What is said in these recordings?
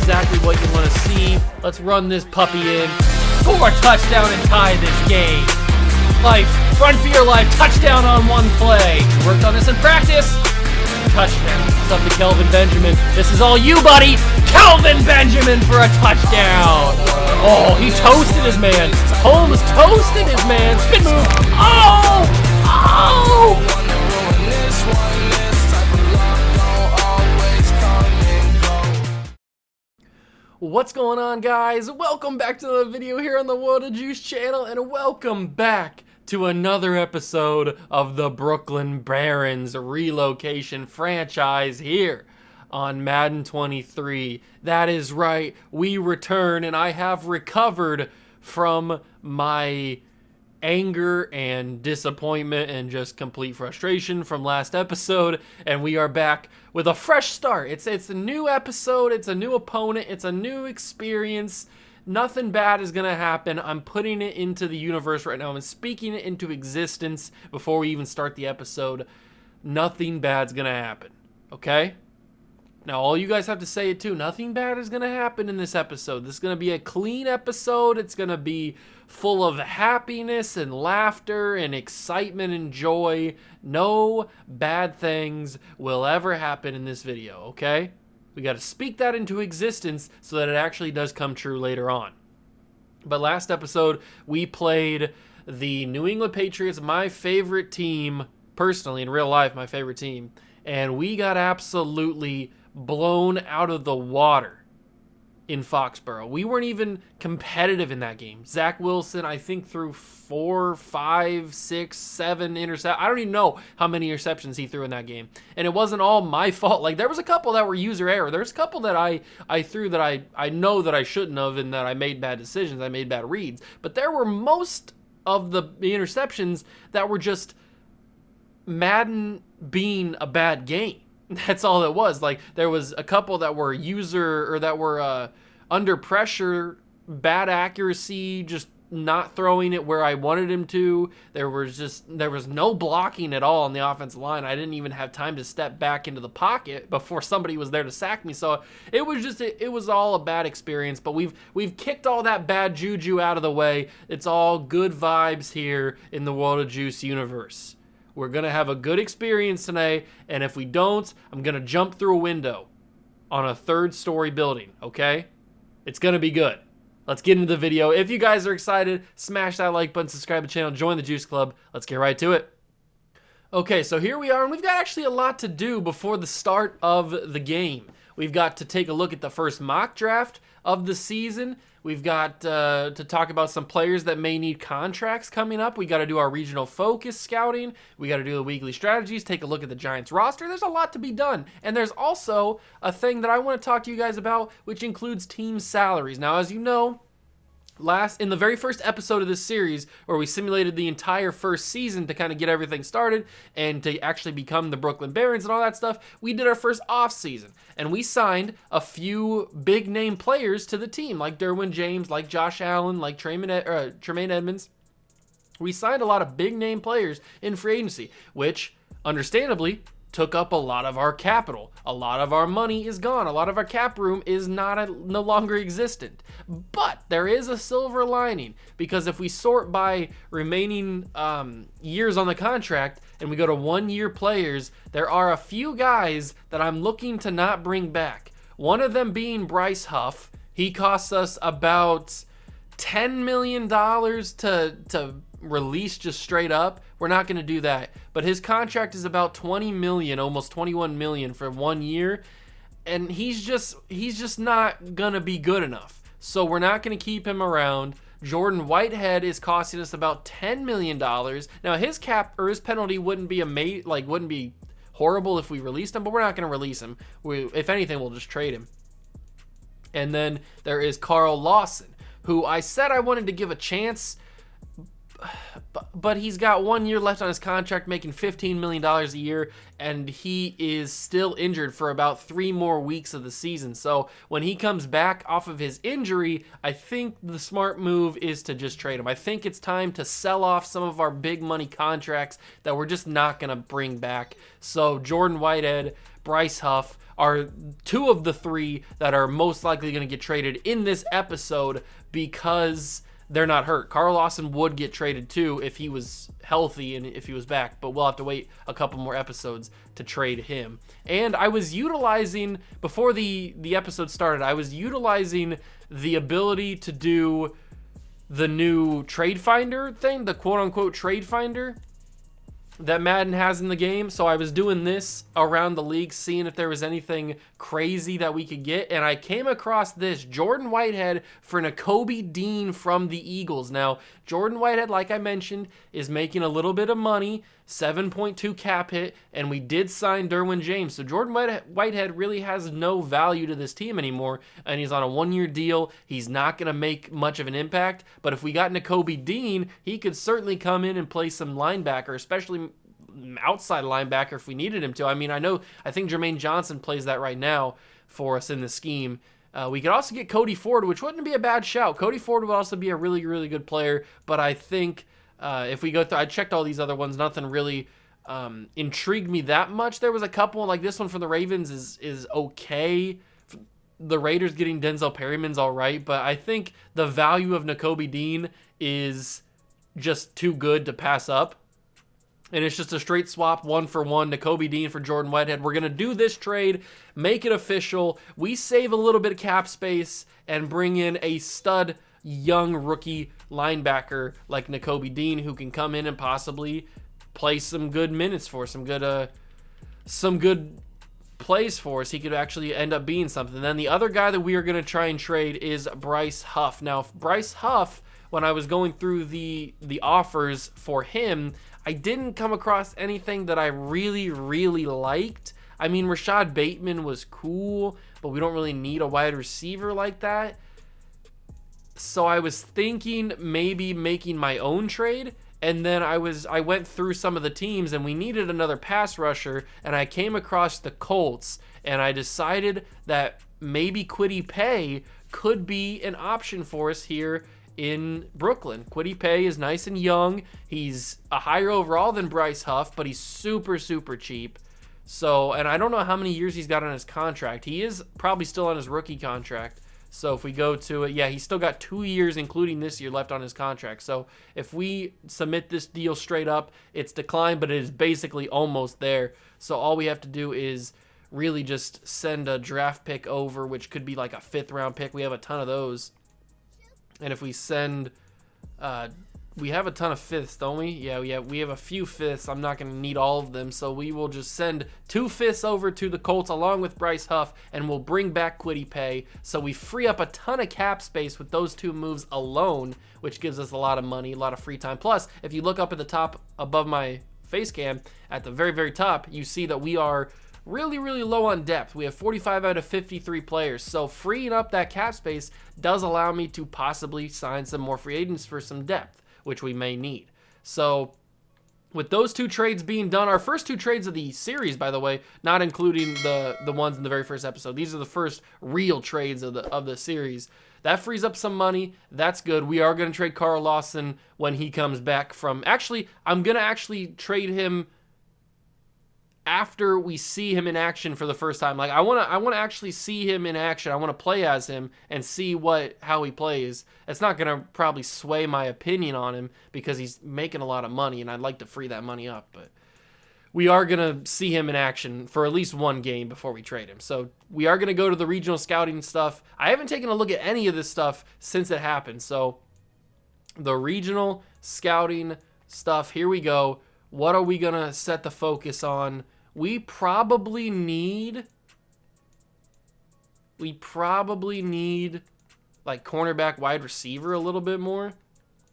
exactly what you want to see. Let's run this puppy in. Score a touchdown and tie this game. Life, run for your life, touchdown on one play. Worked on this in practice. Touchdown. It's up to Kelvin Benjamin. This is all you, buddy. Kelvin Benjamin for a touchdown. Oh, he toasted his man. Holmes toasted his man. Spin move. Oh! Oh! What's going on, guys? Welcome back to the video here on the World of Juice channel, and welcome back to another episode of the Brooklyn Barons Relocation franchise here on Madden 23. That is right, we return, and I have recovered from my anger and disappointment and just complete frustration from last episode, and we are back with a fresh start. It's a new episode, it's a new opponent, it's a new experience. Nothing bad is gonna happen. I'm putting it into the universe right now. I'm speaking it into existence before we even start the episode. Nothing bad's gonna happen, okay? Now, all you guys have to say it too. Nothing bad is going to happen in this episode. This is going to be a clean episode. It's going to be full of happiness and laughter and excitement and joy. No bad things will ever happen in this video, okay? We got to speak that into existence so that it actually does come true later on. But last episode, we played the New England Patriots, my favorite team, personally, in real life, my favorite team. And we got absolutely blown out of the water in Foxborough. We weren't even competitive in that game. Zach Wilson, I think, threw 4, 5, 6, 7 interceptions. I don't even know how many interceptions he threw in that game. And it wasn't all my fault. Like, there was a couple that were user error. There's a couple that I threw that I know that I shouldn't have, and that I made bad decisions. I made bad reads. But there were most of the interceptions that were just Madden being a bad game. That's all it was. Like, there was a couple that were under pressure, bad accuracy, just not throwing it where I wanted him to. There was no blocking at all on the offensive line. I didn't even have time to step back into the pocket before somebody was there to sack me. So it was all a bad experience, but we've kicked all that bad juju out of the way. It's all good vibes here in the World of Juice universe. We're going to have a good experience today, and if we don't, I'm going to jump through a window on a 3rd-story building, okay? It's going to be good. Let's get into the video. If you guys are excited, smash that like button, subscribe to the channel, join the Juice Club. Let's get right to it. Okay, so here we are, and we've got actually a lot to do before the start of the game. We've got to take a look at the first mock draft of the season. We've got to talk about some players that may need contracts coming up. We got to do our regional focus scouting. We got to do the weekly strategies, take a look at the Giants roster. There's a lot to be done. And there's also a thing that I want to talk to you guys about, which includes team salaries. Now, as you know, in the very first episode of this series, where we simulated the entire first season to kind of get everything started and to actually become the Brooklyn Barons and all that stuff, we did our first off season, and we signed a few big name players to the team, like Derwin James, like Josh Allen, like Tremaine Edmonds. We signed a lot of big name players in free agency, which understandably took up a lot of our capital. A lot of our money is gone. A lot of our cap room is no longer existent. But there is a silver lining, because if we sort by remaining years on the contract and we go to 1-year players, there are a few guys that I'm looking to not bring back. One of them being Bryce Huff. He costs us about $10 million to release just straight up. We're not going to do that. But his contract is about $20 million, almost $21 million for 1 year. And he's just not going to be good enough. So we're not going to keep him around. Jordan Whitehead is costing us about $10 million. Now his penalty wouldn't be horrible if we released him, but we're not going to release him. If anything, we'll just trade him. And then there is Carl Lawson, who I said I wanted to give a chance, but he's got 1 year left on his contract, making $15 million a year, and he is still injured for about 3 more weeks of the season. So when he comes back off of his injury, I think the smart move is to just trade him. I think it's time to sell off some of our big money contracts that we're just not going to bring back. So Jordan Whitehead, Bryce Huff are 2 of the 3 that are most likely going to get traded in this episode because they're not hurt. Carl Lawson would get traded too if he was healthy and if he was back, but we'll have to wait a couple more episodes to trade him. And I was utilizing, before the episode started, I was utilizing the ability to do the new trade finder thing, the quote-unquote trade finder that Madden has in the game. So I was doing this around the league, seeing if there was anything crazy that we could get, and I came across this Jordan Whitehead for Nakobe Dean from the Eagles. Now, Jordan Whitehead, like I mentioned, is making a little bit of money, 7.2 cap hit, and we did sign Derwin James. So Jordan Whitehead really has no value to this team anymore, and he's on a 1-year deal. He's not going to make much of an impact, but if we got Nakobe Dean, he could certainly come in and play some linebacker, especially outside linebacker if we needed him to. I mean, I think Jermaine Johnson plays that right now for us in the scheme. We could also get Cody Ford, which wouldn't be a bad shout. Cody Ford would also be a really, really good player, but I think if we go through, I checked all these other ones, nothing really intrigued me that much. There was a couple, like this one for the Ravens is okay. The Raiders getting Denzel Perryman's all right, but I think the value of Nakobe Dean is just too good to pass up. And it's just a straight swap, 1-for-1, Nakobe Dean for Jordan Whitehead. We're going to do this trade, make it official. We save a little bit of cap space and bring in a stud young rookie linebacker like Nakobe Dean, who can come in and possibly play some good minutes for us, some good plays for us. He could actually end up being something. Then the other guy that we are going to try and trade is Bryce Huff. Now, Bryce Huff, when I was going through the offers for him, I didn't come across anything that I really, really liked. I mean, Rashad Bateman was cool, but we don't really need a wide receiver like that. So I was thinking maybe making my own trade, and then I went through some of the teams, and we needed another pass rusher, and I came across the Colts, and I decided that maybe Kwity Paye could be an option for us here in Brooklyn. Kwity Paye is nice and young. He's a higher overall than Bryce Huff, but he's super, super cheap. So, and I don't know how many years he's got on his contract. He is probably still on his rookie contract. So if we go to it, yeah, he's still got 2 years, including this year, left on his contract. So if we submit this deal straight up, it's declined, but it is basically almost there. So all we have to do is really just send a draft pick over, which could be like a 5th round pick. We have a ton of those. And if we send, we have a ton of 5ths, don't we? Yeah, we have a few 5ths. I'm not going to need all of them, so we will just send 2 5ths over to the Colts along with Bryce Huff, and we'll bring back Kwity Paye. So we free up a ton of cap space with those 2 moves alone, which gives us a lot of money, a lot of free time. Plus, if you look up at the top above my face cam, at the very, very top, you see that we are really, really low on depth. We have 45 out of 53 players. So freeing up that cap space does allow me to possibly sign some more free agents for some depth, which we may need. So with those 2 trades being done, our first 2 trades of the series, by the way, not including the ones in the very first episode. These are the first real trades of the series. That frees up some money. That's good. We are going to trade Carl Lawson when he comes back from... Actually, I'm going to actually trade him after we see him in action for the first time. Like I want to actually see him in action. I want to play as him and see how he plays. It's not going to probably sway my opinion on him because he's making a lot of money and I'd like to free that money up, but we are going to see him in action for at least 1 game before we trade him. So we are going to go to the regional scouting stuff. I haven't taken a look at any of this stuff since it happened. So the regional scouting stuff, here we go. What are we going to set the focus on? We probably need like cornerback, wide receiver a little bit more.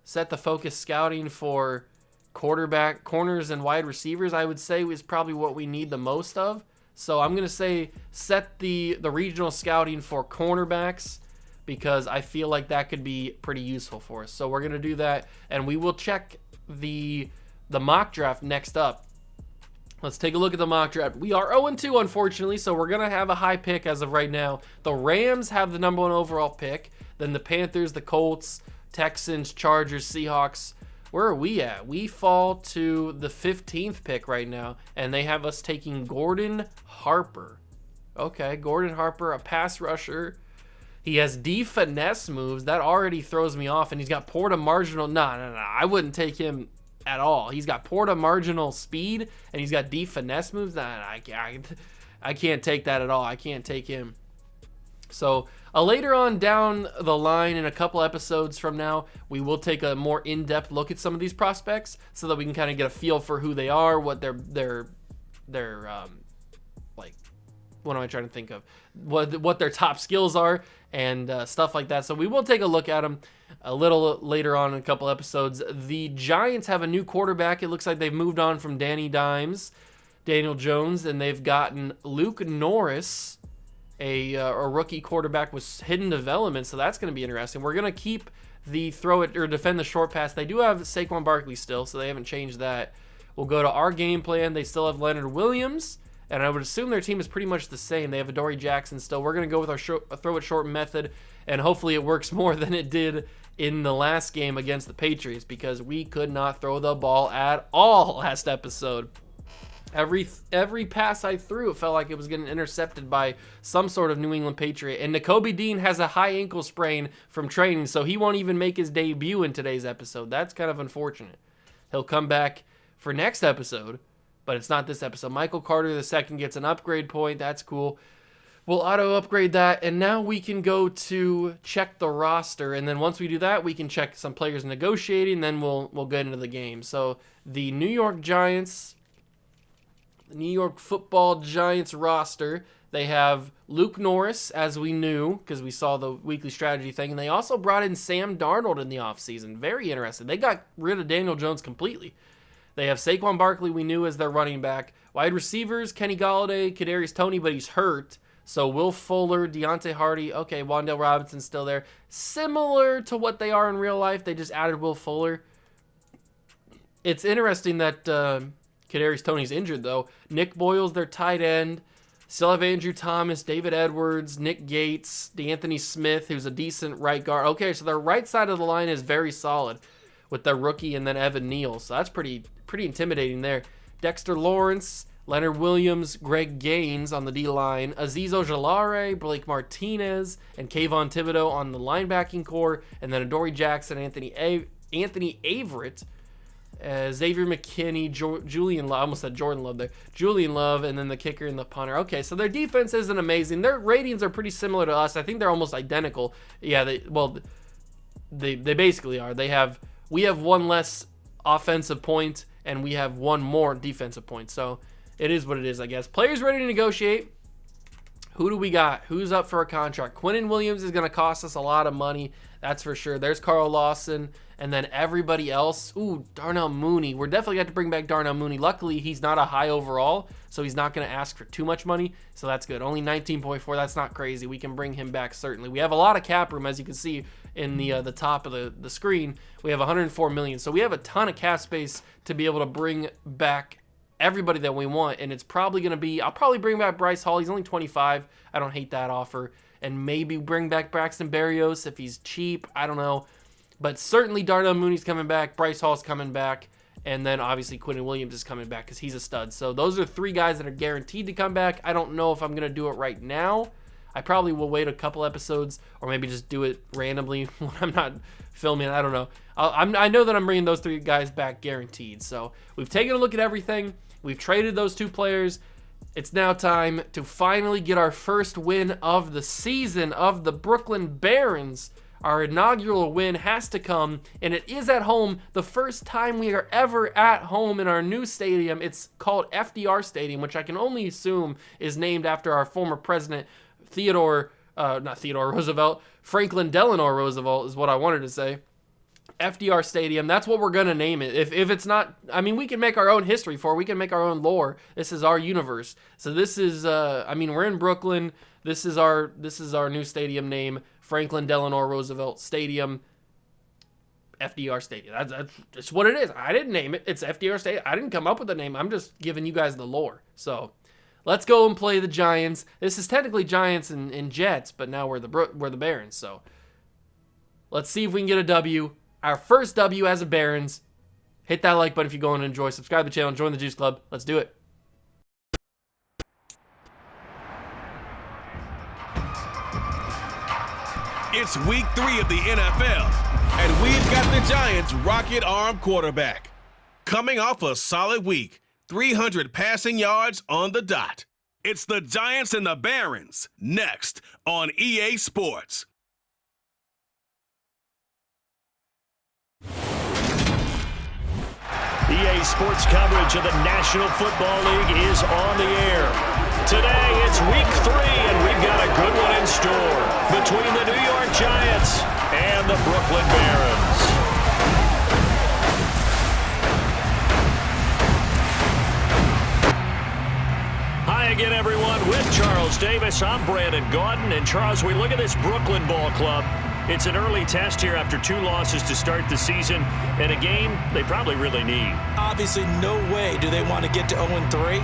Set the focus scouting for quarterback, corners, and wide receivers, I would say, is probably what we need the most of. So I'm going to say set the regional scouting for cornerbacks because I feel like that could be pretty useful for us. So we're going to do that, and we will check the mock draft next up. Let's take a look at the mock draft. We are 0-2, unfortunately, so we're going to have a high pick as of right now. The Rams have the number 1 overall pick. Then the Panthers, the Colts, Texans, Chargers, Seahawks. Where are we at? We fall to the 15th pick right now, and they have us taking Gordon Harper. Okay, Gordon Harper, a pass rusher. He has D finesse moves. That already throws me off, and he's got Porta marginal. No. I wouldn't take him at all. He's got Porta marginal speed, and he's got D finesse moves. I can't take that at all. I can't take him. So later on down the line, in a couple episodes from now, we will take a more in-depth look at some of these prospects so that we can kind of get a feel for who they are, what their like, what am I trying to think of? What their top skills are and stuff like that. So we will take a look at them a little later on in a couple episodes. The Giants have a new quarterback. It looks like they've moved on from Daniel Jones, and they've gotten Luke Norris, a rookie quarterback with hidden development, so that's going to be interesting. We're going to keep the throw it or defend the short pass. They do have Saquon Barkley still, so they haven't changed that. We'll go to our game plan. They still have Leonard Williams, and I would assume their team is pretty much the same. They have Adoree Jackson still. We're going to go with our throw it short method, and hopefully it works more than it did in the last game against the Patriots, because we could not throw the ball at all last episode. Every pass I threw, it felt like it was getting intercepted by some sort of New England Patriot. And Nakobe Dean has a high ankle sprain from training, so he won't even make his debut in today's episode. That's kind of unfortunate. He'll come back for next episode, but it's not this episode. Michael Carter II gets an upgrade point. That's cool. We'll auto-upgrade that, and now we can go to check the roster. And then once we do that, we can check some players negotiating, then we'll get into the game. So the New York Football Giants roster, they have Luke Norris, as we knew, because we saw the weekly strategy thing, and they also brought in Sam Darnold in the offseason. Very interesting. They got rid of Daniel Jones completely. They have Saquon Barkley, we knew, as their running back. Wide receivers, Kenny Golladay, Kadarius Toney, but he's hurt. So Will Fuller, Deontay Hardy, okay, Wan'Dale Robinson's still there. Similar to what they are in real life, they just added Will Fuller. It's interesting that Kadarius Toney's injured, though. Nick Boyle's their tight end. Still have Andrew Thomas, David Edwards, Nick Gates, DeAnthony Smith, who's a decent right guard. Okay, so their right side of the line is very solid with their rookie and then Evan Neal. So that's pretty intimidating there. Dexter Lawrence, Leonard Williams, Greg Gaines on the D-line, Azeez Ojulari, Blake Martinez, and Kayvon Thibodeau on the linebacking core, and then Adoree Jackson, Anthony Averett, Xavier McKinney, Julian Love, I almost said Jordan Love there, Julian Love, and then the kicker and the punter. Okay, so their defense isn't amazing. Their ratings are pretty similar to us. I think they're almost identical. Yeah, they basically are. We have one less offensive point, and we have one more defensive point. So it is what it is, I guess. Players ready to negotiate. Who do we got? Who's up for a contract? Quinnen Williams is going to cost us a lot of money. That's for sure. There's Carl Lawson. And then everybody else. Ooh, Darnell Mooney. We're definitely got to bring back Darnell Mooney. Luckily, he's not a high overall, so he's not going to ask for too much money. So that's good. Only 19.4. That's not crazy. We can bring him back, certainly. We have a lot of cap room, as you can see in the top of the screen. We have $104 million. So we have a ton of cap space to be able to bring back everybody that we want. And it's probably going to be, I'll probably bring back Bryce Hall. He's only 25. I don't hate that offer. And maybe bring back Braxton Berrios if he's cheap. I don't know. But certainly Darnell Mooney's coming back. Bryce Hall's coming back. And then obviously Quinnen Williams is coming back because he's a stud. So those are three guys that are guaranteed to come back. I don't know if I'm going to do it right now. I probably will wait a couple episodes or maybe just do it randomly when I'm not filming. I don't know. I know that I'm bringing those three guys back guaranteed. So we've taken a look at everything. We've traded those two players. It's now time to finally get our first win of the season of the Brooklyn Barons. Our inaugural win has to come, and it is at home. The first time we are ever at home in our new stadium. It's called FDR Stadium, which I can only assume is named after our former president, Franklin Delano Roosevelt is what I wanted to say. FDR Stadium, that's what we're going to name it. If it's not, I mean, we can make our own history for it. We can make our own lore. This is our universe. So this is, we're in Brooklyn. This is our new stadium name, Franklin Delano Roosevelt Stadium. FDR Stadium. That's what it is. I didn't name it. It's FDR Stadium. I didn't come up with the name. I'm just giving you guys the lore. So let's go and play the Giants. This is technically Giants and Jets, but now we're the Barons. So let's see if we can get a W. Our first W as a Barons. Hit that like button if you go and enjoy. Subscribe to the channel and join the Juice Club. Let's do it. It's week 3 of the NFL, and we've got the Giants' rocket arm quarterback. Coming off a solid week, 300 passing yards on the dot. It's the Giants and the Barons, next on EA Sports. EA Sports coverage of the National Football League is on the air. Today, it's week 3, and we've got a good one in store between the New York Giants and the Brooklyn Barons. Hi again, everyone. With Charles Davis, I'm Brandon Gaudin. And Charles, we look at this Brooklyn ball club. It's an early test here after 2 losses to start the season, and a game they probably really need. Obviously, no way do they want to get to 0-3.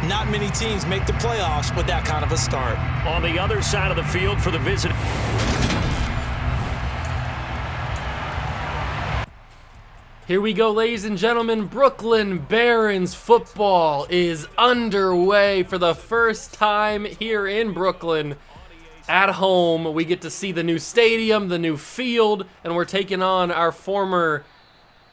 Not many teams make the playoffs with that kind of a start. On the other side of the field for the visit. Here we go, ladies and gentlemen. Brooklyn Barons football is underway for the first time here in Brooklyn. At home, we get to see the new stadium, the new field, and we're taking on our former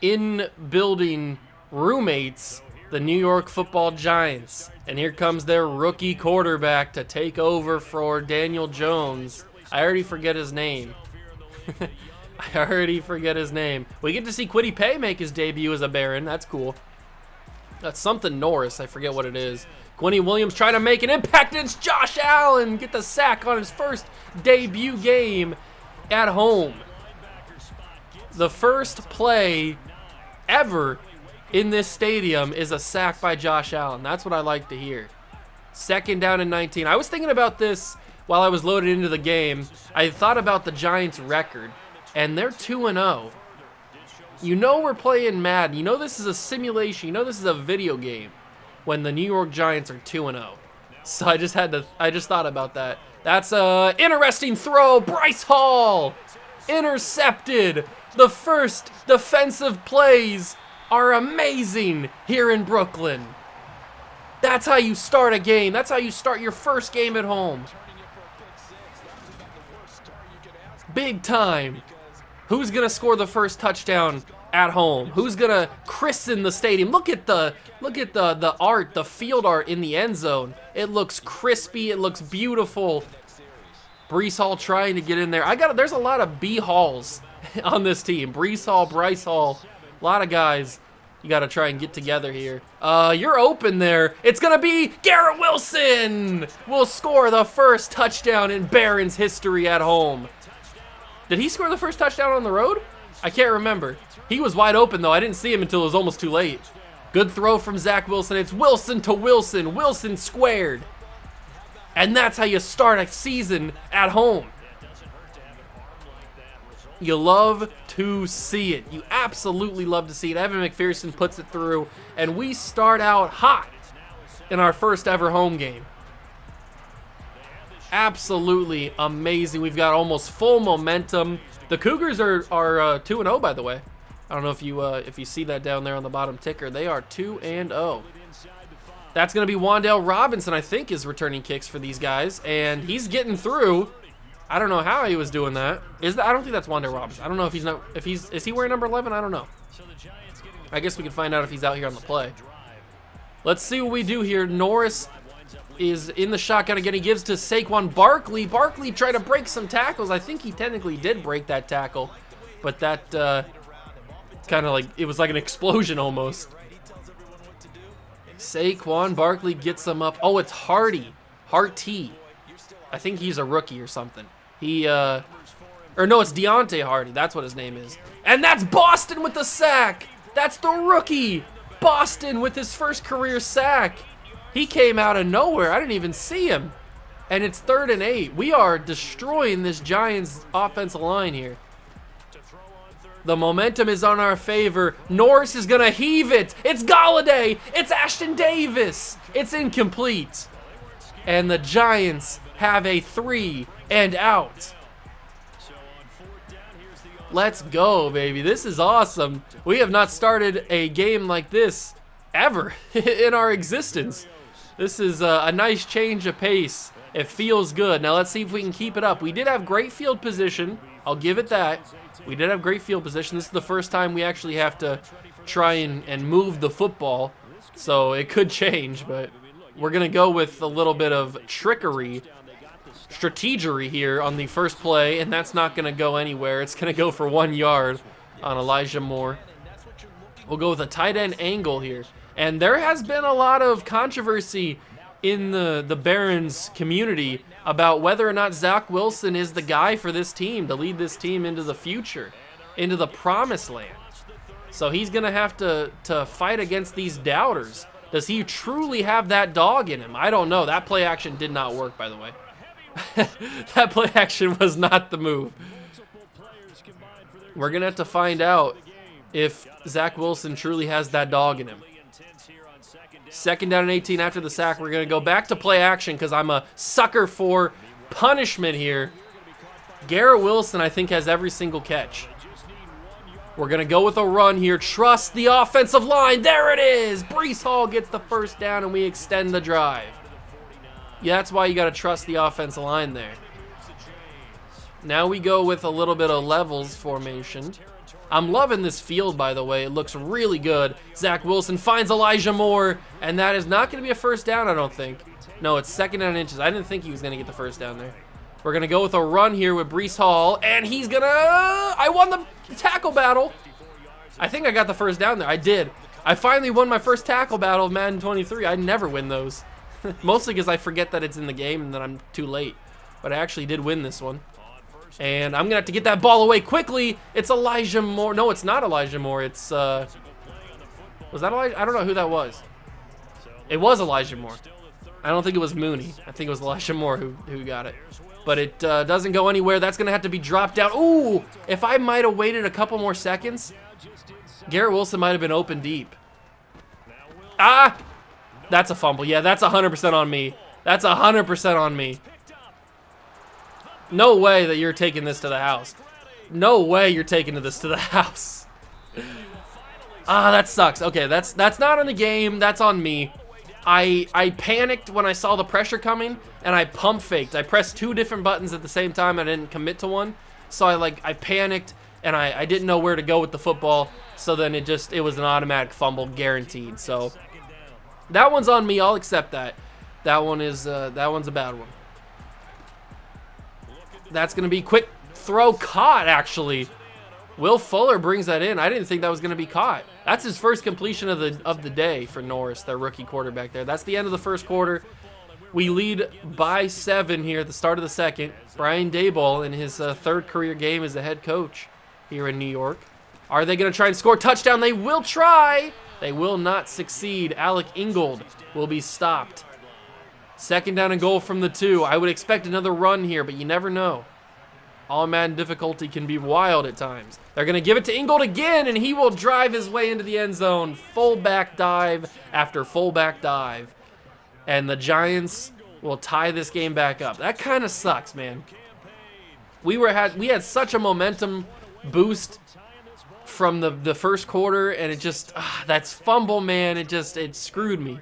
in-building roommates, the New York Football Giants. And here comes their rookie quarterback to take over for Daniel Jones. I already forget his name. We get to see Kwity Paye make his debut as a Baron. That's cool. That's something Norris. I forget what it is. Quinny Williams trying to make an impact. It's Josh Allen. Get the sack on his first debut game at home. The first play ever in this stadium is a sack by Josh Allen. That's what I like to hear. 2nd down and 19. I was thinking about this while I was loaded into the game. I thought about the Giants' record, and they're 2-0. You know we're playing Madden. You know this is a simulation. You know this is a video game when the New York Giants are 2-0. So I just thought about that. That's a interesting throw. Bryce Hall intercepted. The first defensive plays are amazing here in Brooklyn. That's how you start a game. That's how you start your first game at home. Big time. Who's gonna score the first touchdown at home? Who's gonna christen the stadium? Look at the art, the field art in the end zone. It looks crispy. It looks beautiful. Breece Hall trying to get in there. There's a lot of B Halls on this team. Breece Hall, Bryce Hall. A lot of guys you got to try and get together here. You're open there. It's going to be Garrett Wilson will score the first touchdown in Barons history at home. Did he score the first touchdown on the road? I can't remember. He was wide open, though. I didn't see him until it was almost too late. Good throw from Zach Wilson. It's Wilson to Wilson. Wilson squared. And that's how you start a season at home. You love to see it. You absolutely love to see it. Evan McPherson puts it through, and we start out hot in our first ever home game. Absolutely amazing. We've got almost full momentum. The Cougars are 2-0, by the way. I don't know if you see that down there on the bottom ticker. They are 2-0. That's going to be Wan'Dale Robinson, I think, is returning kicks for these guys, and he's getting through. I don't know how he was doing that. I don't think that's Wan'Dale Robinson. I don't know is he wearing number 11? I don't know. I guess we can find out if he's out here on the play. Let's see what we do here. Norris is in the shotgun again. He gives to Saquon Barkley. Barkley tried to break some tackles. I think he technically did break that tackle, but that kind of it was like an explosion almost. Saquon Barkley gets him up. Oh, it's Harty. I think he's a rookie or something. Or no, it's Deontay Harty. That's what his name is. And that's Boston with the sack. That's the rookie. Boston with his first career sack. He came out of nowhere. I didn't even see him. And it's 3rd and 8. We are destroying this Giants offensive line here. The momentum is on our favor. Norris is going to heave it. It's Galladay. It's Ashton Davis. It's incomplete. And the Giants have a 3 and out. Let's go, baby. This is awesome. We have not started a game like this ever in our existence. This is a nice change of pace. It feels good. Now let's see if we can keep it up. We did have great field position. I'll give it that. We did have great field position. This is the first time we actually have to try and move the football. So it could change, but we're going to go with a little bit of trickery, strategery here on the first play, and that's not going to go anywhere. It's going to go for 1 yard on Elijah Moore. We'll go with a tight end angle here. And there has been a lot of controversy in the Barons community about whether or not Zach Wilson is the guy for this team to lead this team into the future, into the promised land. So he's going to have to fight against these doubters. Does he truly have that dog in him? I don't know. That play action did not work, by the way. That play action was not the move. We're going to have to find out if Zach Wilson truly has that dog in him. 2nd down and 18 after the sack. We're going to go back to play action because I'm a sucker for punishment here. Garrett Wilson, I think, has every single catch. We're going to go with a run here. Trust the offensive line. There it is. Breece Hall gets the first down, and we extend the drive. Yeah, that's why you got to trust the offensive line there. Now we go with a little bit of levels formation. I'm loving this field, by the way. It looks really good. Zach Wilson finds Elijah Moore, and that is not going to be a first down, I don't think. No, it's 2nd down and inches. I didn't think he was going to get the first down there. We're going to go with a run here with Breece Hall, and he's going to... I won the tackle battle. I think I got the first down there. I did. I finally won my first tackle battle of Madden 23. I never win those. Mostly because I forget that it's in the game and that I'm too late. But I actually did win this one. And I'm going to have to get that ball away quickly. It's Elijah Moore. No, it's not Elijah Moore. It's, was that Elijah? I don't know who that was. It was Elijah Moore. I don't think it was Mooney. I think it was Elijah Moore who got it. But it doesn't go anywhere. That's going to have to be dropped down. Ooh, if I might have waited a couple more seconds, Garrett Wilson might have been open deep. Ah, that's a fumble. Yeah, that's 100% on me. That's 100% on me. No way that you're taking this to the house. No way you're taking this to the house. Ah, that sucks. Okay, that's not on the game. That's on me. I panicked when I saw the pressure coming, and I pump faked. I pressed 2 different buttons at the same time. I didn't commit to one. So I panicked, and I didn't know where to go with the football. So then it was an automatic fumble, guaranteed. So that one's on me. I'll accept that. That one's a bad one. That's going to be quick throw caught, actually. Will Fuller brings that in. I didn't think that was going to be caught. That's his first completion of the day for Norris, their rookie quarterback there. That's the end of the first quarter. We lead by 7 here at the start of the second. Brian Daboll in his 3rd career game as a head coach here in New York. Are they going to try and score a touchdown? They will try. They will not succeed. Alec Ingold will be stopped. 2nd down and goal from the 2. I would expect another run here, but you never know. All Madden difficulty can be wild at times. They're going to give it to Ingold again, and he will drive his way into the end zone. Fullback dive after fullback dive. And the Giants will tie this game back up. That kind of sucks, man. We had such a momentum boost from the first quarter, and it just, that's fumble, man. It screwed me.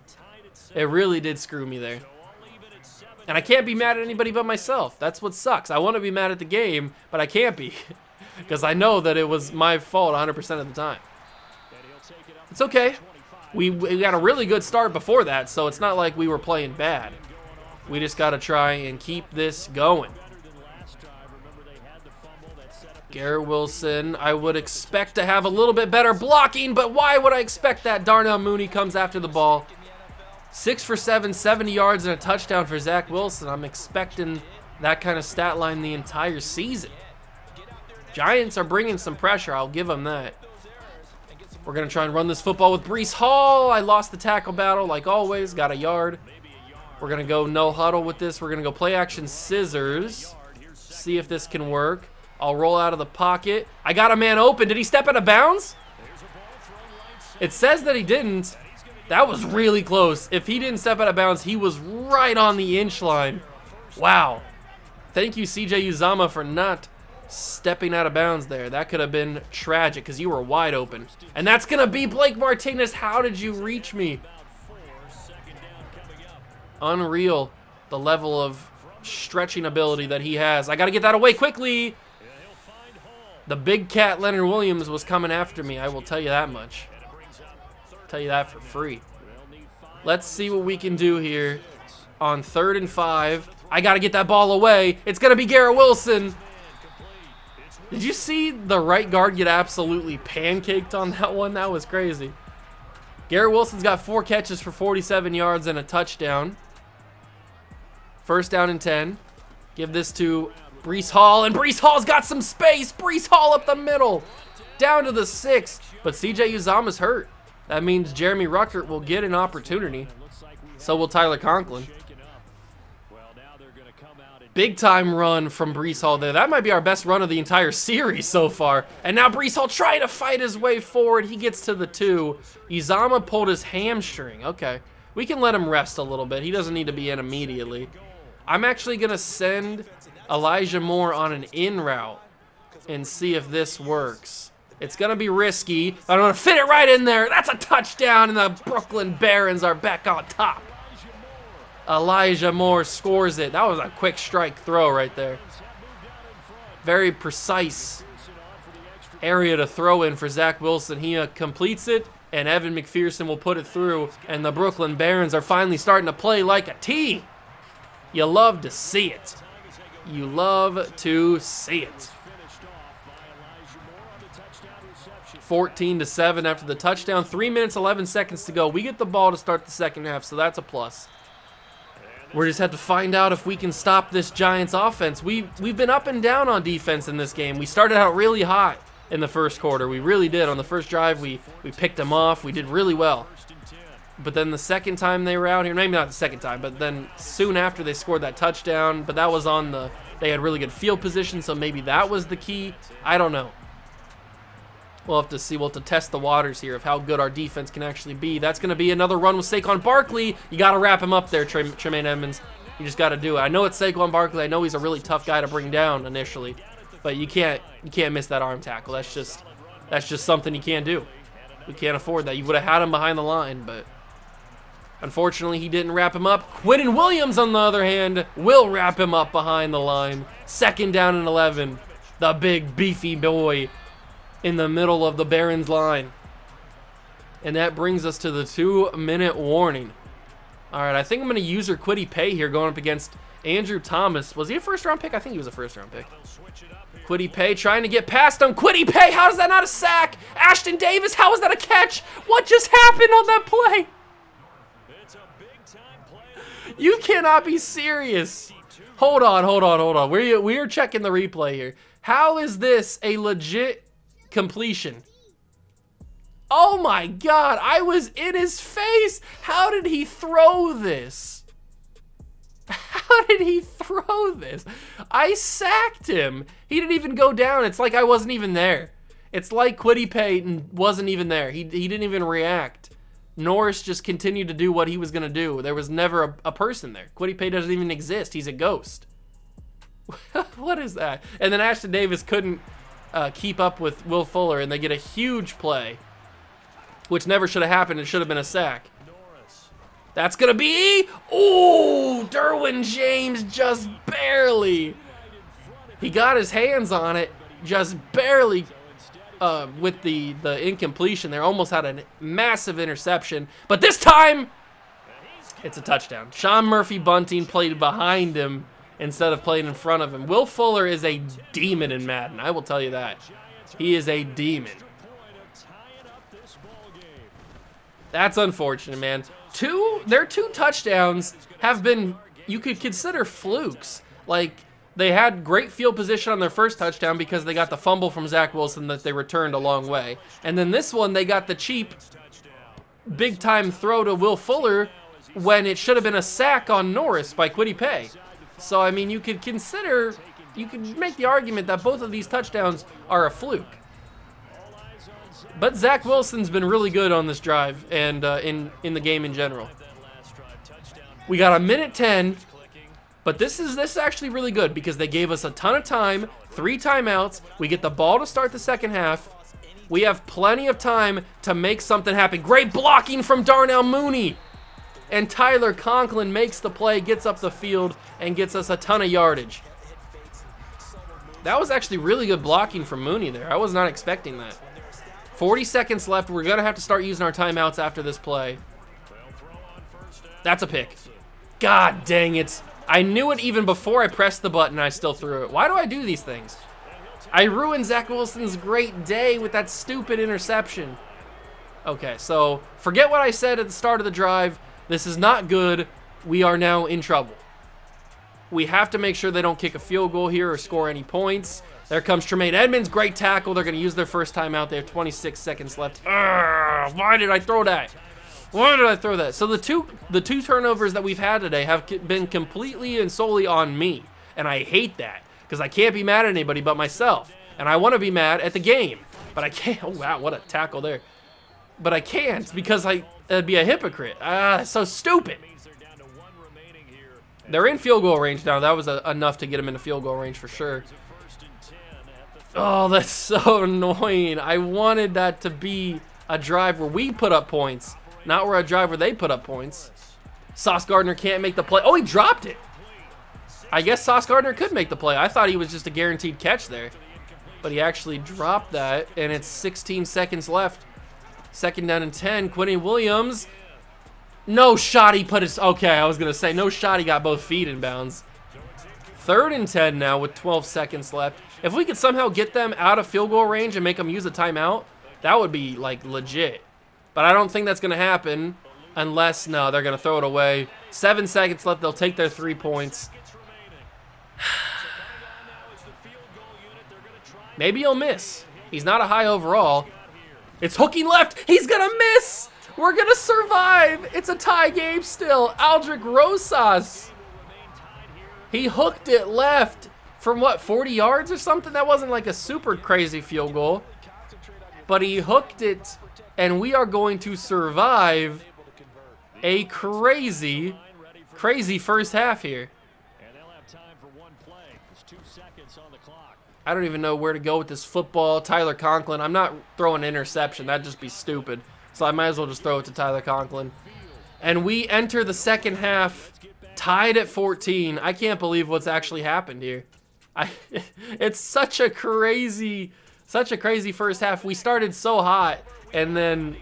It really did screw me there. And I can't be mad at anybody but myself. That's what sucks. I want to be mad at the game, but I can't be. Because I know that it was my fault 100% of the time. It's okay. We got a really good start before that, so it's not like we were playing bad. We just got to try and keep this going. Garrett Wilson, I would expect to have a little bit better blocking, but why would I expect that? Darnell Mooney comes after the ball. 6 for 7, 70 yards and a touchdown for Zach Wilson. I'm expecting that kind of stat line the entire season. Giants are bringing some pressure. I'll give them that. We're going to try and run this football with Breece Hall. I lost the tackle battle like always. Got a yard. We're going to go no huddle with this. We're going to go play action scissors. See if this can work. I'll roll out of the pocket. I got a man open. Did he step out of bounds? It says that he didn't. That was really close. If he didn't step out of bounds, he was right on the inch line. Wow. Thank you, CJ Uzama, for not stepping out of bounds there. That could have been tragic because you were wide open. And that's going to be Blake Martinez. How did you reach me? Unreal, the level of stretching ability that he has. I got to get that away quickly. The big cat Leonard Williams was coming after me. I will tell you that much. Tell you that for free. Let's see what we can do here on 3rd and 5. I got to get that ball away. It's going to be Garrett Wilson. Did you see the right guard get absolutely pancaked on that one? That was crazy. Garrett Wilson's got 4 catches for 47 yards and a touchdown. 1st down and 10. Give this to Breece Hall, and Breece Hall's got some space. Breece Hall up the middle. Down to the 6. But CJ Uzama's hurt. That means Jeremy Ruckert will get an opportunity. So will Tyler Conklin. Big time run from Breece Hall there. That might be our best run of the entire series so far. And now Breece Hall trying to fight his way forward. He gets to the 2. Uzama pulled his hamstring. Okay. We can let him rest a little bit. He doesn't need to be in immediately. I'm actually going to send Elijah Moore on an in route and see if this works. It's going to be risky. I'm going to fit it right in there. That's a touchdown, and the Brooklyn Barons are back on top. Elijah Moore scores it. That was a quick strike throw right there. Very precise area to throw in for Zach Wilson. He completes it, and Evan McPherson will put it through, and the Brooklyn Barons are finally starting to play like a team. You love to see it. You love to see it. 14-7 after the touchdown. 3 minutes, 11 seconds to go. We get the ball to start the second half, so that's a plus. We just have to find out if we can stop this Giants offense. We've been up and down on defense in this game. We started out really hot in the first quarter. We really did. On the first drive, we picked them off. We did really well. But then the second time they were out here, maybe not the second time, but then soon after they scored that touchdown, but that was on the, they had really good field position, so maybe that was the key. I don't know. We'll have to see. We'll have to test the waters here of how good our defense can actually be. That's going to be another run with Saquon Barkley. You got to wrap him up there, Tremaine Edmonds. You just got to do it. I know it's Saquon Barkley. I know he's a really tough guy to bring down initially, but you can't miss that arm tackle. That's just something you can't do. We can't afford that. You would have had him behind the line, but unfortunately he didn't wrap him up. Quinnen Williams, on the other hand, will wrap him up behind the line. 2nd down and 11. The big beefy boy in the middle of the Barons line. And that brings us to the 2-minute warning. All right, I think I'm going to use her Kwity Paye here going up against Andrew Thomas. Was he a first-round pick? I think he was a first-round pick. Kwity Paye trying to get past him. Kwity Paye, how is that not a sack? Ashton Davis, how is that a catch? What just happened on that play? You cannot be serious. Hold on. We are checking the replay here. How is this a legit completion? Oh my God, I was in his face. How did he throw this? How did he throw this? I sacked him. He didn't even go down. It's like I wasn't even there. It's like Kwity Paye wasn't even there. He didn't even react. Norris just continued to do what he was going to do. There was never a person there. Kwity Paye doesn't even exist. He's a ghost. What is that? And then Ashton Davis couldn't keep up with Will Fuller, and they get a huge play, which never should have happened. It should have been a sack. That's going to be... Ooh, Derwin James just barely. He got his hands on it, just barely with the incompletion there. Almost had a massive interception. But this time, it's a touchdown. Sean Murphy-Bunting played behind him instead of playing in front of him. Will Fuller is a demon in Madden. I will tell you that. He is a demon. That's unfortunate, man. Their two touchdowns have been, you could consider flukes. Like, they had great field position on their first touchdown because they got the fumble from Zach Wilson that they returned a long way. And then this one, they got the cheap, big-time throw to Will Fuller when it should have been a sack on Norris by Kwity Paye. So, I mean, you could consider you could make the argument that both of these touchdowns are a fluke. But Zach Wilson's been really good on this drive and in the game in general. We got a minute 10, but this is actually really good because they gave us a ton of time, 3 timeouts. We get the ball to start the second half. We have plenty of time to make something happen. Great blocking from Darnell Mooney. And Tyler Conklin makes the play, gets up the field, and gets us a ton of yardage. That was actually really good blocking from Mooney there. I was not expecting that. 40 seconds left. We're going to have to start using our timeouts after this play. That's a pick. God dang it. I knew it even before I pressed the button. I still threw it. Why do I do these things? I ruined Zach Wilson's great day with that stupid interception. Okay, so forget what I said at the start of the drive. This is not good. We are now in trouble. We have to make sure they don't kick a field goal here or score any points. There comes Tremaine Edmonds. Great tackle. They're going to use their first timeout. They have 26 seconds left. Why did I throw that? Why did I throw that? So the two turnovers that we've had today have been completely and solely on me. And I hate that because I can't be mad at anybody but myself. And I want to be mad at the game. But I can't. Oh, wow. What a tackle there. But I can't because that'd be a hypocrite. So stupid. They're in field goal range now. That was enough to get them into field goal range for sure. Oh, that's so annoying. I wanted that to be a drive where we put up points, not where a drive where they put up points. Sauce Gardner can't make the play. Oh, he dropped it. I guess Sauce Gardner could make the play. I thought he was just a guaranteed catch there. But he actually dropped that, and it's 16 seconds left. 2nd down and 10. Quentin Williams. No shot he put his... Okay, I was going to say, no shot he got both feet in bounds. 3rd and 10 now with 12 seconds left. If we could somehow get them out of field goal range and make them use a timeout, that would be, like, legit. But I don't think that's going to happen unless... No, they're going to throw it away. 7 seconds left. They'll take their 3 points. Maybe he'll miss. He's not a high overall. It's hooking left. He's going to miss. We're going to survive. It's a tie game still. Aldrick Rosas. He hooked it left from, what, 40 yards or something? That wasn't like a super crazy field goal. But he hooked it, and we are going to survive a crazy, crazy first half here. I don't even know where to go with this football. Tyler Conklin. I'm not throwing an interception. That'd just be stupid. So I might as well just throw it to Tyler Conklin. And we enter the second half tied at 14. I can't believe what's actually happened here. It's such a crazy first half. We started so hot, and then,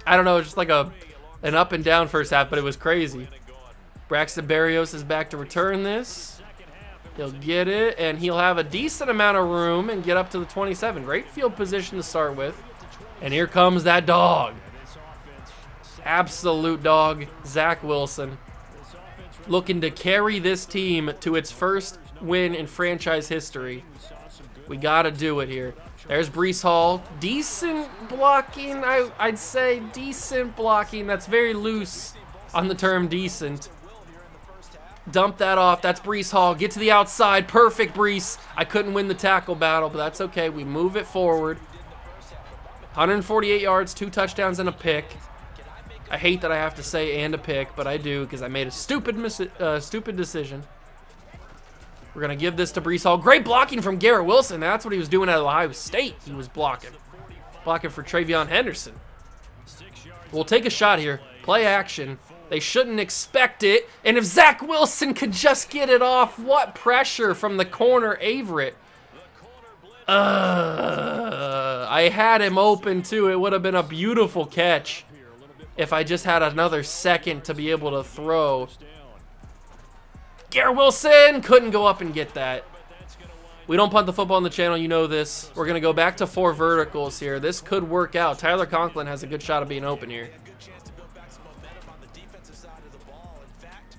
I don't know, just like an up and down first half, but it was crazy. Braxton Berrios is back to return this. He'll get it, and he'll have a decent amount of room and get up to the 27. Great field position to start with. And here comes that dog. Absolute dog, Zach Wilson. Looking to carry this team to its first win in franchise history. We got to do it here. There's Breece Hall. Decent blocking, I'd say. Decent blocking. That's very loose on the term decent. Dump that off. That's Breece Hall. Get to the outside. Perfect, Breece. I couldn't win the tackle battle, but that's okay. We move it forward. 148 yards, 2 touchdowns, and a pick. I hate that I have to say and a pick, but I do because I made a stupid decision. We're going to give this to Breece Hall. Great blocking from Garrett Wilson. That's what he was doing at Ohio State. He was blocking. Blocking for Travion Henderson. We'll take a shot here. Play action. They shouldn't expect it. And if Zach Wilson could just get it off, what pressure from the corner, Averett. I had him open too. It would have been a beautiful catch if I just had another second to be able to throw. Garrett Wilson couldn't go up and get that. We don't punt the football on the channel, you know this. We're going to go back to 4 verticals here. This could work out. Tyler Conklin has a good shot of being open here.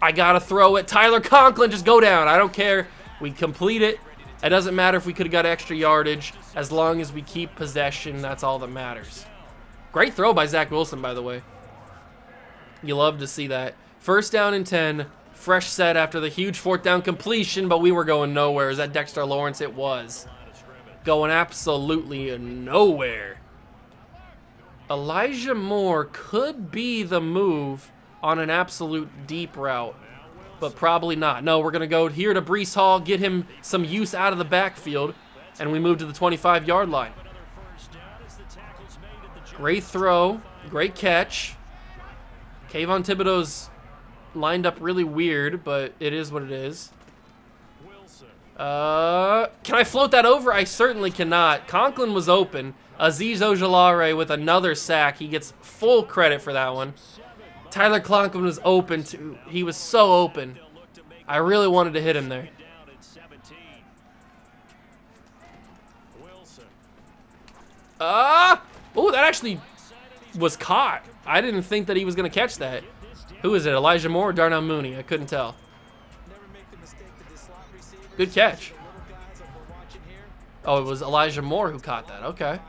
I got to throw it. Tyler Conklin, just go down. I don't care. We complete it. It doesn't matter if we could have got extra yardage. As long as we keep possession, that's all that matters. Great throw by Zach Wilson, by the way. You love to see that. 1st down and 10. Fresh set after the huge 4th down completion, but we were going nowhere. Is that Dexter Lawrence? It was. Going absolutely nowhere. Elijah Moore could be the move on an absolute deep route, but probably not. No, we're going to go here to Breece Hall, get him some use out of the backfield, and we move to the 25-yard line. Great throw, great catch. Kayvon Thibodeau's lined up really weird, but it is what it is. Can I float that over? I certainly cannot. Conklin was open. Azeez Ojulari with another sack. He gets full credit for that one. Tyler Conklin was open too. He was so open. I really wanted to hit him there. Oh, that actually was caught. I didn't think that he was going to catch that. Who is it, Elijah Moore or Darnell Mooney? I couldn't tell. Good catch. Oh, it was Elijah Moore who caught that. Okay.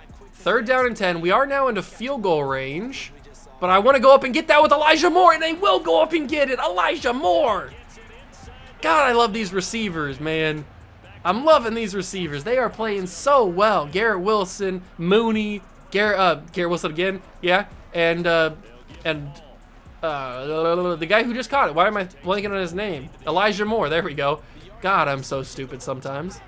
3rd down and 10. We are now into field goal range. But I want to go up and get that with Elijah Moore, and they will go up and get it. Elijah Moore. God, I love these receivers, man. I'm loving these receivers. They are playing so well. Garrett Wilson, Mooney, Garrett Wilson again, yeah, and the guy who just caught it. Why am I blanking on his name? Elijah Moore. There we go. God, I'm so stupid sometimes.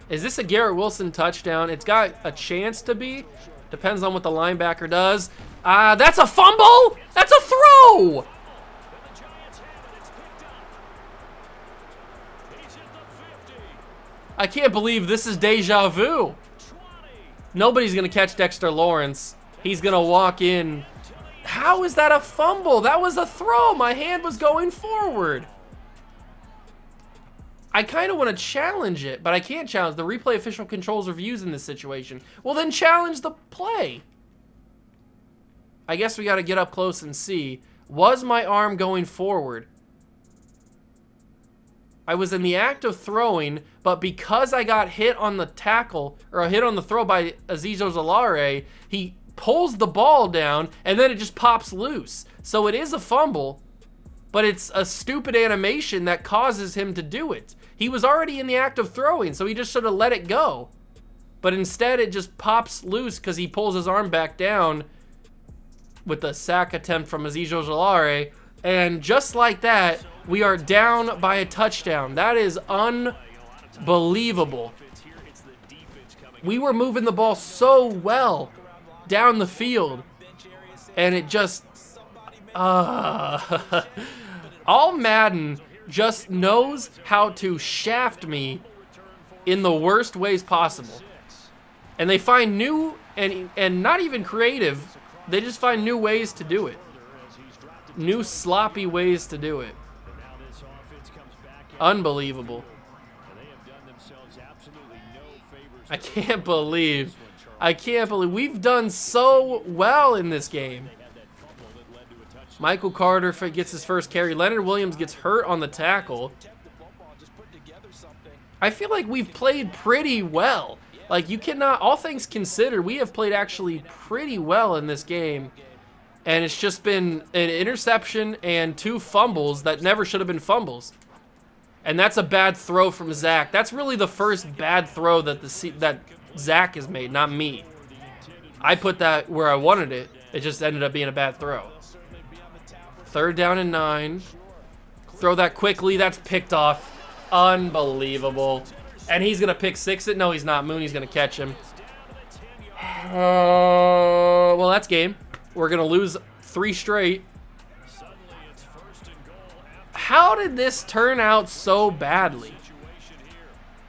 Is this a Garrett Wilson touchdown? It's got a chance to be. Depends on what the linebacker does. That's a fumble. That's a throw. I can't believe this is deja vu. Nobody's going to catch Dexter Lawrence. He's going to walk in. How is that a fumble? That was a throw. My hand was going forward. I kind of want to challenge it, but I can't challenge. The replay official controls reviews in this situation. Well, then challenge the play. I guess we got to get up close and see. Was my arm going forward? I was in the act of throwing, but because I got hit on the tackle, or hit on the throw by Azeez Ojulari, he pulls the ball down, and then it just pops loose. So it is a fumble, but it's a stupid animation that causes him to do it. He was already in the act of throwing, so he just should have let it go. But instead, it just pops loose because he pulls his arm back down with the sack attempt from Azeez Ojulari. And just like that, we are down by a touchdown. That is unbelievable. We were moving the ball so well down the field, and it just... all Madden just knows how to shaft me in the worst ways possible. And they find new and not even creative, they just find new ways to do it. New sloppy ways to do it. Unbelievable. I can't believe we've done so well in this game. Michael Carter gets his first carry. Leonard Williams gets hurt on the tackle. I feel like we've played pretty well. Like, you cannot, all things considered, we have played actually pretty well in this game. And it's just been an interception and 2 fumbles that never should have been fumbles. And that's a bad throw from Zach. That's really the first bad throw that that Zach has made, not me. I put that where I wanted it. It just ended up being a bad throw. 3rd down and 9. Throw that quickly. That's picked off. Unbelievable. And he's going to pick 6 it. No, he's not. Mooney's going to catch him. Well, that's game. We're going to lose 3 straight. How did this turn out so badly?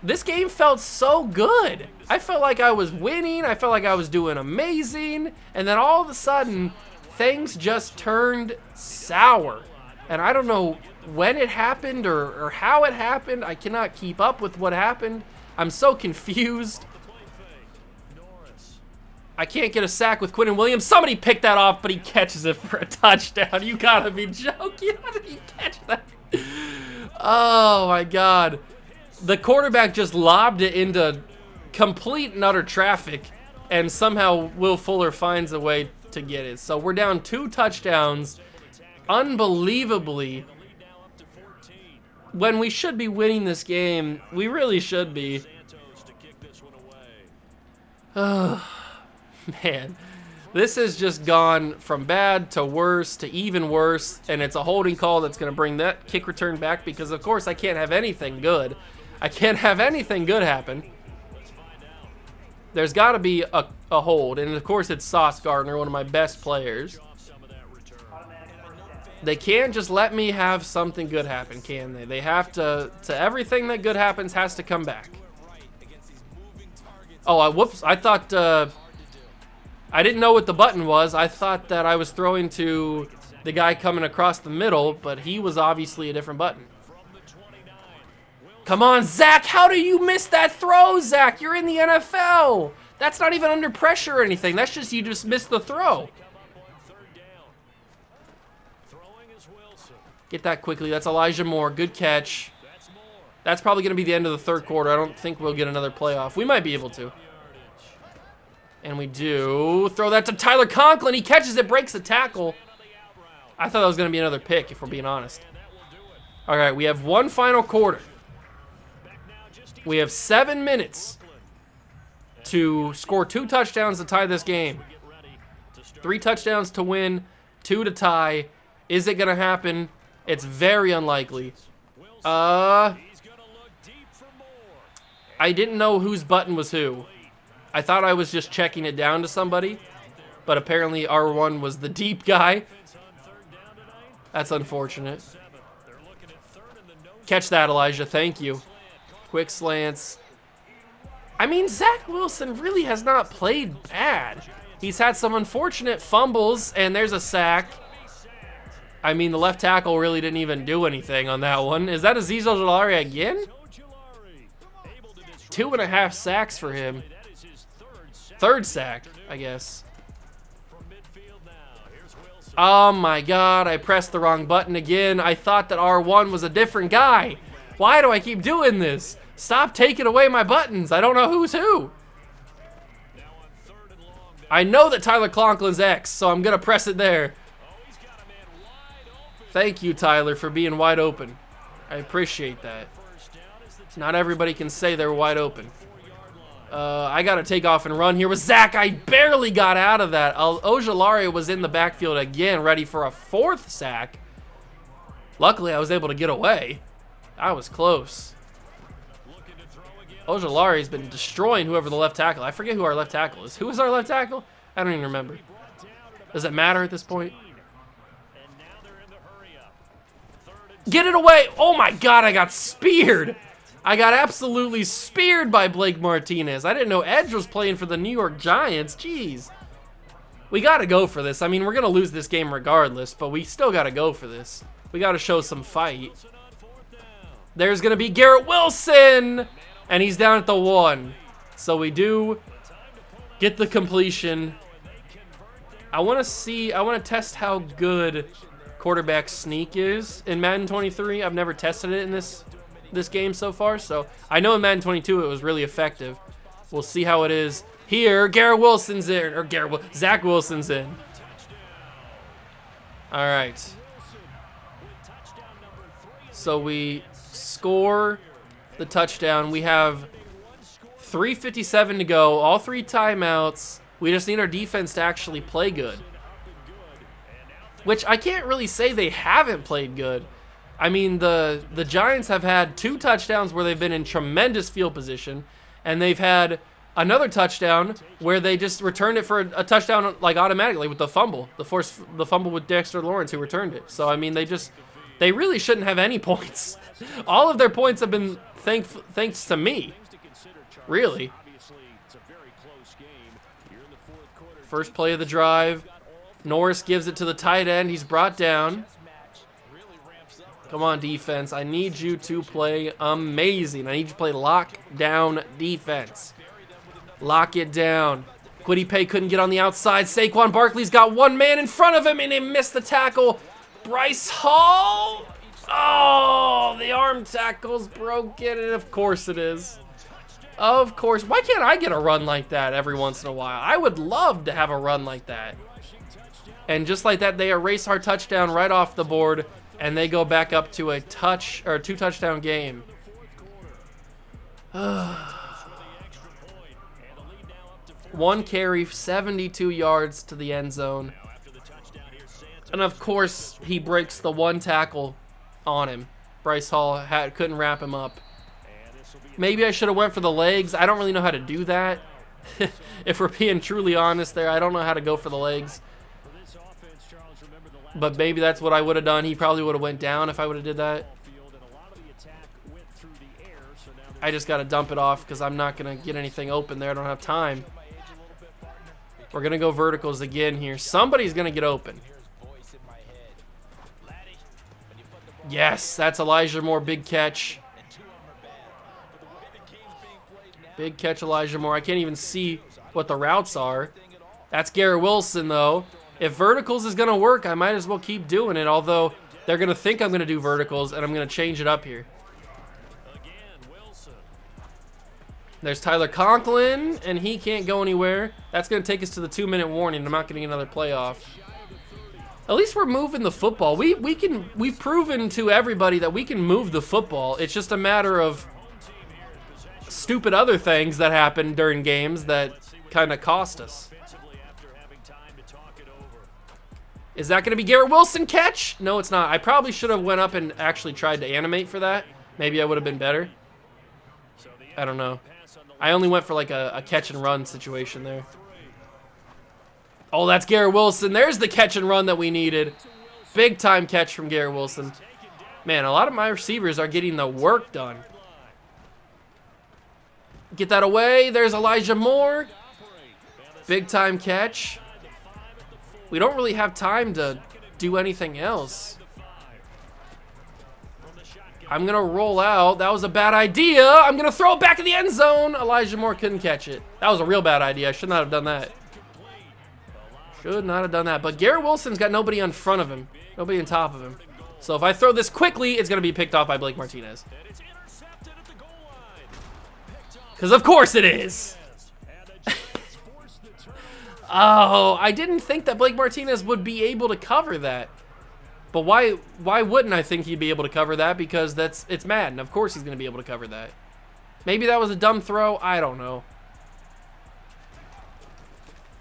This game felt so good. I felt like I was winning. I felt like I was doing amazing. And then all of a sudden, things just turned sour. And I don't know when it happened or how it happened. I cannot keep up with what happened. I'm so confused. I can't get a sack with Quinnen Williams. Somebody picked that off, but he catches it for a touchdown. You gotta be joking. How did he catch that? Oh my God. The quarterback just lobbed it into complete and utter traffic, and somehow Will Fuller finds a way to get it. So we're down 2 touchdowns unbelievably, when we should be winning this game, we really should be. Oh, man. This has just gone from bad to worse to even worse, and it's a holding call that's going to bring that kick return back because, of course, I can't have anything good. I can't have anything good happen. There's got to be a hold, and, of course, it's Sauce Gardner, one of my best players. They can't just let me have something good happen, can they? They have to everything that good happens has to come back. Oh, whoops. I thought... I didn't know what the button was. I thought that I was throwing to the guy coming across the middle, but he was obviously a different button. Come on, Zach. How do you miss that throw, Zach? You're in the NFL. That's not even under pressure or anything. That's just you just missed the throw. Get that quickly. That's Elijah Moore. Good catch. That's probably going to be the end of the third quarter. I don't think we'll get another playoff. We might be able to. And we do. Throw that to Tyler Conklin. He catches it, breaks the tackle. I thought that was going to be another pick, if we're being honest. All right, we have one final quarter. We have 7 minutes to score 2 touchdowns to tie this game. 3 touchdowns to win, 2 to tie. Is it going to happen? It's very unlikely. I didn't know whose button was who. I thought I was just checking it down to somebody, but apparently R1 was the deep guy. That's unfortunate. Catch that, Elijah. Thank you. Quick slants. I mean, Zach Wilson really has not played bad. He's had some unfortunate fumbles, and there's a sack. I mean, the left tackle really didn't even do anything on that one. Is that Azeez Ojulari again? 2.5 sacks for him. 3rd sack, I guess. Oh my god, I pressed the wrong button again. I thought that R1 was a different guy. Why do I keep doing this? Stop taking away my buttons. I don't know who's who. I know that Tyler Conklin's X, so I'm going to press it there. Thank you, Tyler, for being wide open. I appreciate that. Not everybody can say they're wide open. I got to take off and run here with Zach. I barely got out of that. Ojulari was in the backfield again, ready for a 4th sack. Luckily, I was able to get away. I was close. Ojulari's been destroying whoever the left tackle. I forget who our left tackle is. Who is our left tackle? I don't even remember. Does it matter at this point? Get it away. Oh my god, I got speared. I got absolutely speared by Blake Martinez. I didn't know Edge was playing for the New York Giants. Jeez. We got to go for this. I mean, we're going to lose this game regardless, but we still got to go for this. We got to show some fight. There's going to be Garrett Wilson, and he's down at the 1. So we do get the completion. I want to test how good quarterback sneak is in Madden 23. I've never tested it in this game so far, so I know in Madden 22 it was really effective. We'll see how it is here. Garrett Wilson's in, or Zach Wilson's in. All right. So we score the touchdown. We have 3:57 to go. All 3 timeouts. We just need our defense to actually play good, which I can't really say they haven't played good. I mean, the Giants have had 2 touchdowns where they've been in tremendous field position, and they've had another touchdown where they just returned it for a touchdown like automatically with the fumble, the fumble with Dexter Lawrence who returned it. So I mean, they really shouldn't have any points. All of their points have been thanks to me, really. First play of the drive, Norris gives it to the tight end. He's brought down. Come on, defense. I need you to play amazing. I need you to play lockdown defense. Lock it down. Kwity Paye couldn't get on the outside. Saquon Barkley's got 1 man in front of him, and he missed the tackle. Bryce Hall. Oh, the arm tackle's broken, and of course it is. Of course. Why can't I get a run like that every once in a while? I would love to have a run like that. And just like that, they erase our touchdown right off the board, and they go back up to a 2-touchdown game. One carry, 72 yards to the end zone. And of course, he breaks the one tackle on him. Bryce Hall couldn't wrap him up. Maybe I should have went for the legs. I don't really know how to do that. If we're being truly honest there, I don't know how to go for the legs. But maybe that's what I would have done. He probably would have went down if I would have did that. I just got to dump it off because I'm not going to get anything open there. I don't have time. We're going to go verticals again here. Somebody's going to get open. Yes, that's Elijah Moore. Big catch. Big catch, Elijah Moore. I can't even see what the routes are. That's Garrett Wilson, though. If verticals is going to work, I might as well keep doing it, although they're going to think I'm going to do verticals, and I'm going to change it up here. There's Tyler Conklin, and he can't go anywhere. That's going to take us to the 2-minute warning. I'm not getting another playoff. At least we're moving the football. We've proven to everybody that we can move the football. It's just a matter of stupid other things that happen during games that kind of cost us. Is that going to be Garrett Wilson catch? No, it's not. I probably should have went up and actually tried to animate for that. Maybe I would have been better. I don't know. I only went for like a catch and run situation there. Oh, that's Garrett Wilson. There's the catch and run that we needed. Big time catch from Garrett Wilson. Man, a lot of my receivers are getting the work done. Get that away. There's Elijah Moore. Big time catch. We don't really have time to do anything else. I'm going to roll out. That was a bad idea. I'm going to throw it back in the end zone. Elijah Moore couldn't catch it. That was a real bad idea. I should not have done that. Should not have done that. But Garrett Wilson's got nobody in front of him. Nobody on top of him. So if I throw this quickly, it's going to be picked off by Blake Martinez. Because of course it is. Oh, I didn't think that Blake Martinez would be able to cover that. But why wouldn't I think he'd be able to cover that? Because it's Madden. Of course he's going to be able to cover that. Maybe that was a dumb throw. I don't know.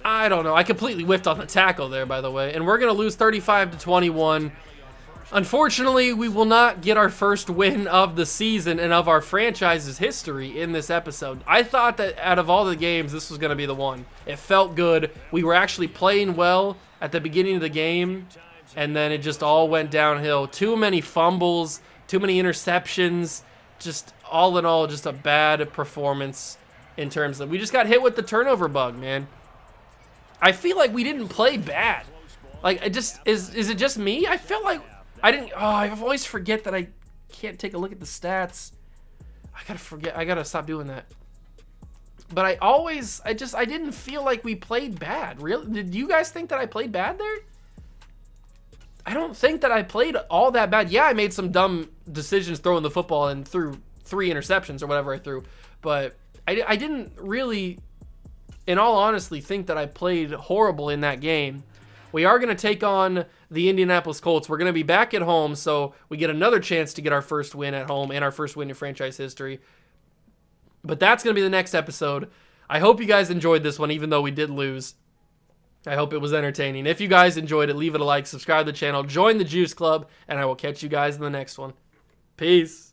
I completely whiffed on the tackle there, by the way. And we're going to lose 35-21. Unfortunately, we will not get our first win of the season and of our franchise's history in this episode. I thought that out of all the games, this was going to be the one. It felt good. We were actually playing well at the beginning of the game, and then it just all went downhill. Too many fumbles, too many interceptions, just all in all, just a bad performance in terms of... We just got hit with the turnover bug, man. I feel like we didn't play bad. Like, is it just me? I felt like... I always forget that I can't take a look at the stats. I gotta stop doing that. But I didn't feel like we played bad. Really? Did you guys think that I played bad there? I don't think that I played all that bad. Yeah, I made some dumb decisions throwing the football and threw 3 interceptions or whatever I threw. But I didn't really, in all honesty, think that I played horrible in that game. We are going to take on the Indianapolis Colts. We're going to be back at home, so we get another chance to get our first win at home and our first win in franchise history. But that's going to be the next episode. I hope you guys enjoyed this one, even though we did lose. I hope it was entertaining. If you guys enjoyed it, leave it a like, subscribe to the channel, join the Juice Club, and I will catch you guys in the next one. Peace.